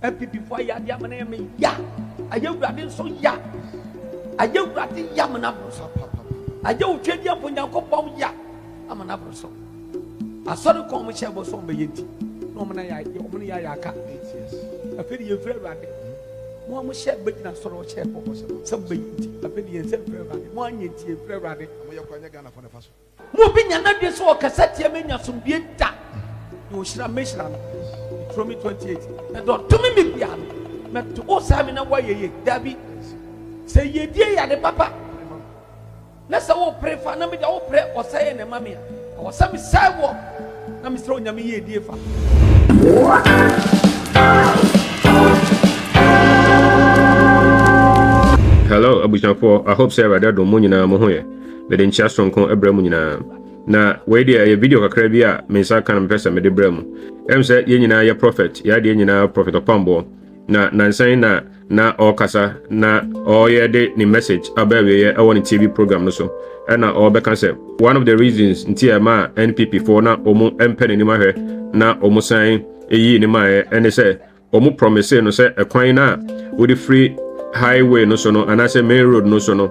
NPP for ya dia mana me ya aye wurade so ya aye wurade ya mana broso aye utwedi apo nyankopon ya amana broso asori kon mo che boso be yenti no mo na ya omna ya aka afedi ye frɛ wurade mo mo she begina soro che bo so be yenti afedi ye se frɛ wurade mo anyenti frɛ wurade mo ye kwanya Ghana for the first mo bi nya na de so okasatie me nya sombie da no shira me shira from 28 na do to me bia me to o sa me na wa ye dabi say ye die ya de papa na sa wo pray fa na me da wo pray o say ne mame a o sa me say wo na me sro nyame ye die fa. Hello abushafo, I hope say rather do mo nyina mo hoye be den chia sonko ebra mo nyina na we dia ye video kakra bi a me nsa kan mpesa me de bra mu em say ye nyina ye prophet ya de nyina prophet Opambour na nansan na okasa na ye de ni message about ye e won TV program no so na be kan say one of the reasons ntia ma NPP for na omo empene ni mahwe na omo san eyi ni ma e say omo promise no say ekwan na we free highway no so no anase main road no so no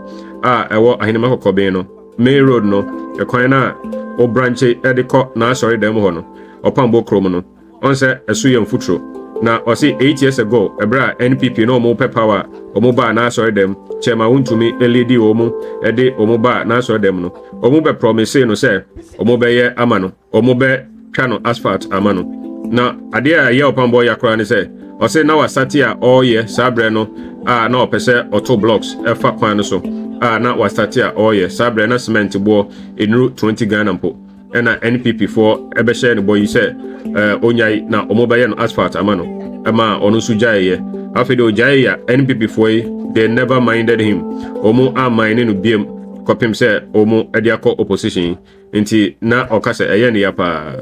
ewo ahinema kokobe no main road no ekwan na o branch ediko na sorry dem ho no Opambour krom no on say esu yam futuro na o say 8 years ago ebra NPP no mo power omo ba na sorry dem chema untumi led omo ede omo ba na sorry dem no omo be promise no say omo be ye amano omo be twa no asphalt amano na ade a ye Opambour yakra ne say o say na wasati a oye sabre no na opese auto blocks efa kwan no so na wasati a oye sabre na cement bo enru 20 Ghana mpo na NPP for ebe share no boy say onyai na omobaye no asphalt amano ma onu su jaye afede ojaye ya NPP for they never minded him omo amine no biem kopim say omo ede akọ opposition nti na okase eye ne ya pa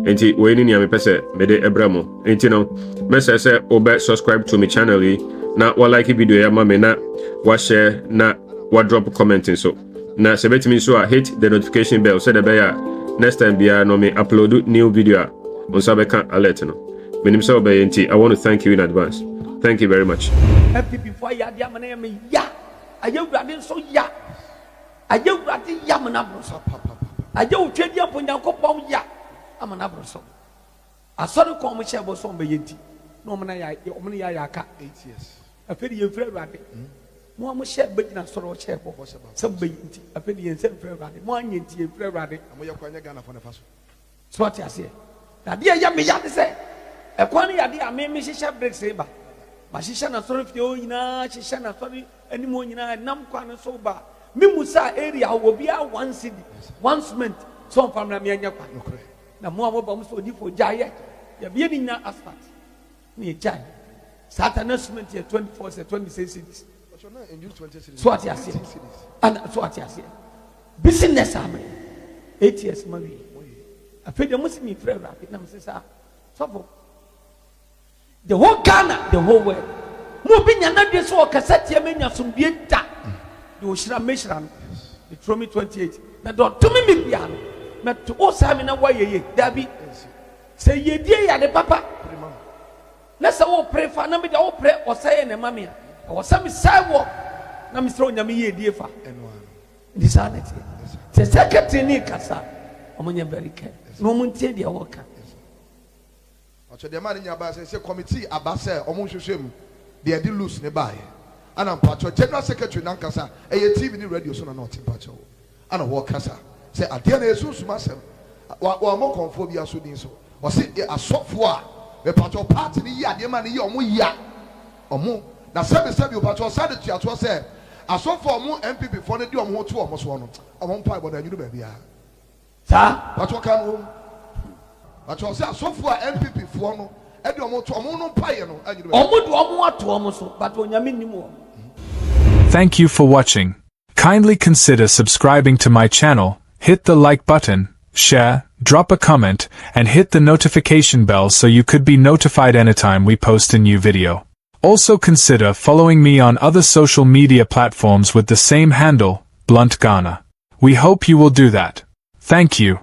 enti we ni me pese me de ebramo enti no message say obe subscribe to my channel na wa like video ya ma me na wa share na wa drop comment so na sebetimi so hit the notification bell so the bear next time bia no me upload new video on sabeka alert no menim say obe enti I want to thank you in advance. Thank you very much. Happy before ya dia mana me ya aye wurade so ya aye wurade ya mana broso aye utwedi apo nyankopon ya amana broso asori ko mo che bo so be yenti no omna ya aka 8 years afedi ye frɛ wurade mo mo she begina soro che bo so be yenti afedi ye se frɛ wurade mo anyenti ye frɛ wurade mo ye kwanya Ghana for the first so what you say na dia ya me ya de se ekwan ya de a me hyehyɛ breaks eba ba hyehyɛ na soro fie o nyina hyehyɛ na soro animo nyina nam kwan so ba me musa area wo bia one city one cement so fam na me anya kwan na mo ba mo so di fo jaye ya bia ni nya asphalt ni jaye satana cement ya 24 se 26 cities so na in 20 cities so what you say and so what you say business am 8 years ma wi afede mo si mi frɛ rapid na mo se sa so the whole Ghana, the whole world. Mo bi nya na de so okasatie me nya sombie da. De o shira me shira no. The from 28. Na do to me bia no. Me to o sa me na wa ye dabi. Say ye die ya de papa. Na sa wo pray fa na me da wo pray o say ne mame a. O sa me say wo na me sro nya me ye die fa. This sanity. The secretary ni kasa. Omonye very care. No mo ntie dia wo ka. So the man in your base say committee abase omo hwehwem they dey loose ne bae ana mpacho general secretary nankasa e TV ni radio so na not mpacho ana wo kasa say ade na esusuma asem wa mo konfo bia so din so o say asofo a me pacho party ni yi ade ma ni yi omo ya omo na sebi pacho say the tiato say asofo omo NPP for ne di omo to omo so no omo mpa boda nyuru ba bia sa pacho kan wo pacho say asofo a NPP for no e di omo to omo no mpa ye no anyuru ba omo do omo ato omo so but onyame nim wo. Thank you for watching. Kindly consider subscribing to my channel, hit the like button, share, drop a comment, and hit the notification bell so you could be notified anytime we post a new video. Also consider following me on other social media platforms with the same handle, BluntGhana. We hope you will do that. Thank you.